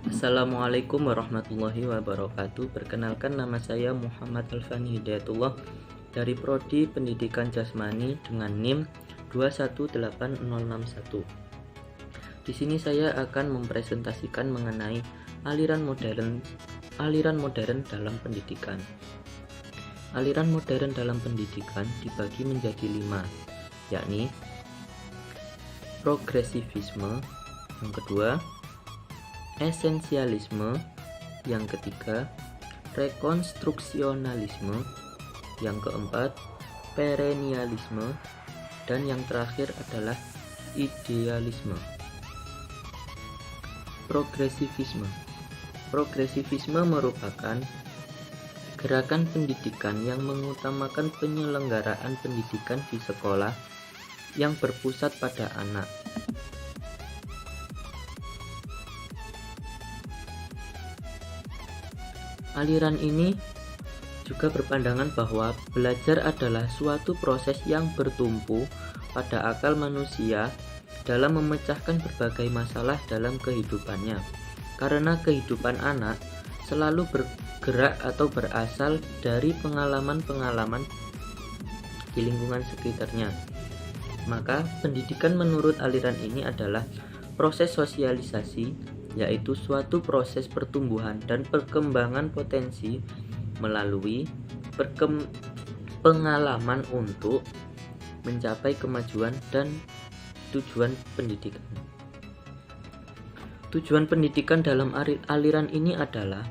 Assalamualaikum warahmatullahi wabarakatuh. Perkenalkan, nama saya Muhammad Alfani Hidayatullah dari Prodi Pendidikan Jasmani dengan NIM 2186061. Di sini saya akan mempresentasikan mengenai aliran modern dalam pendidikan. Aliran modern dalam pendidikan dibagi menjadi 5, yakni progresivisme, yang kedua esensialisme, yang ketiga rekonstruksionalisme, yang keempat perennialisme, dan yang terakhir adalah idealisme. Progresivisme merupakan gerakan pendidikan yang mengutamakan penyelenggaraan pendidikan di sekolah yang berpusat pada anak. Aliran ini juga berpandangan bahwa belajar adalah suatu proses yang bertumpu pada akal manusia dalam memecahkan berbagai masalah dalam kehidupannya, karena kehidupan anak selalu bergerak atau berasal dari pengalaman-pengalaman di lingkungan sekitarnya. Maka pendidikan menurut aliran ini adalah proses sosialisasi, yaitu suatu proses pertumbuhan dan perkembangan potensi melalui pengalaman untuk mencapai kemajuan dan tujuan pendidikan. Tujuan pendidikan dalam aliran ini adalah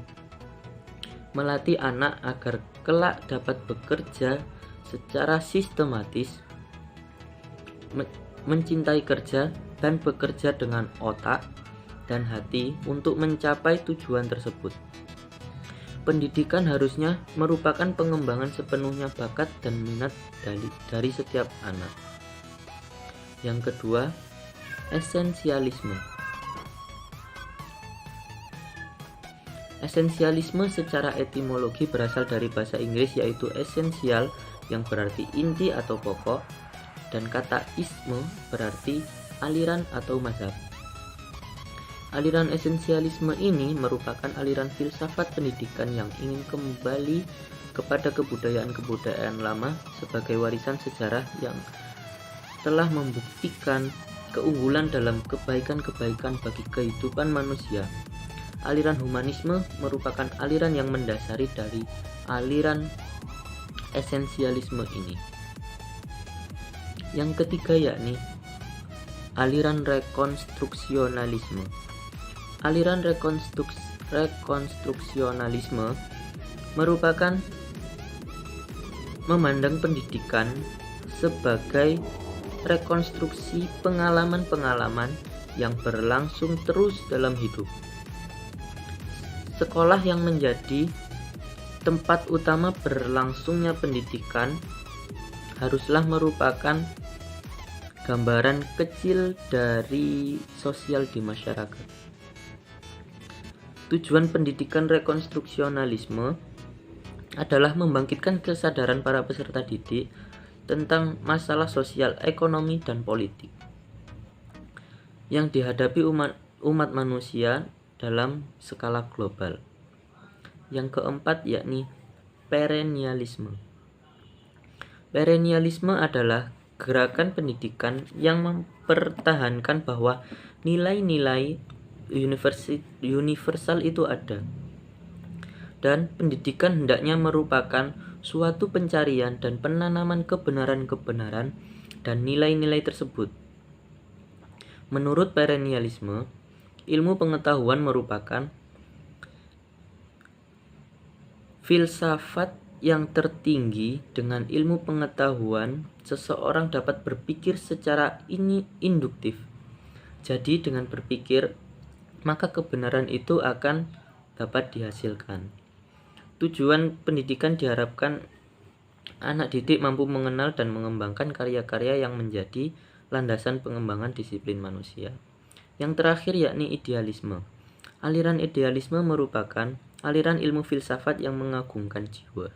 melatih anak agar kelak dapat bekerja secara sistematis, mencintai kerja dan bekerja dengan otak dan hati untuk mencapai tujuan tersebut. Pendidikan harusnya merupakan pengembangan sepenuhnya bakat dan minat dari setiap anak. Yang kedua, esensialisme. Esensialisme secara etimologi berasal dari bahasa Inggris, yaitu essential yang berarti inti atau pokok, dan kata isme berarti aliran atau mazhab. Aliran esensialisme ini merupakan aliran filsafat pendidikan yang ingin kembali kepada kebudayaan-kebudayaan lama sebagai warisan sejarah yang telah membuktikan keunggulan dalam kebaikan-kebaikan bagi kehidupan manusia. Aliran humanisme merupakan aliran yang mendasari dari aliran esensialisme ini. Yang ketiga yakni aliran rekonstruksionalisme. Aliran rekonstruksionalisme merupakan memandang pendidikan sebagai rekonstruksi pengalaman-pengalaman yang berlangsung terus dalam hidup. Sekolah yang menjadi tempat utama berlangsungnya pendidikan haruslah merupakan gambaran kecil dari sosial di masyarakat. Tujuan pendidikan rekonstruksionalisme adalah membangkitkan kesadaran para peserta didik tentang masalah sosial, ekonomi, dan politik yang dihadapi umat manusia dalam skala global. Yang keempat yakni perennialisme. Perennialisme adalah gerakan pendidikan yang mempertahankan bahwa nilai-nilai universal itu ada, dan pendidikan hendaknya merupakan suatu pencarian dan penanaman kebenaran-kebenaran dan nilai-nilai tersebut. Menurut perennialisme, ilmu pengetahuan merupakan filsafat yang tertinggi. Dengan ilmu pengetahuan, seseorang dapat berpikir secara induktif. Jadi dengan berpikir, maka kebenaran itu akan dapat dihasilkan. Tujuan pendidikan diharapkan anak didik mampu mengenal dan mengembangkan karya-karya yang menjadi landasan pengembangan disiplin manusia. Yang terakhir yakni idealisme. Aliran idealisme merupakan aliran ilmu filsafat yang mengagungkan jiwa.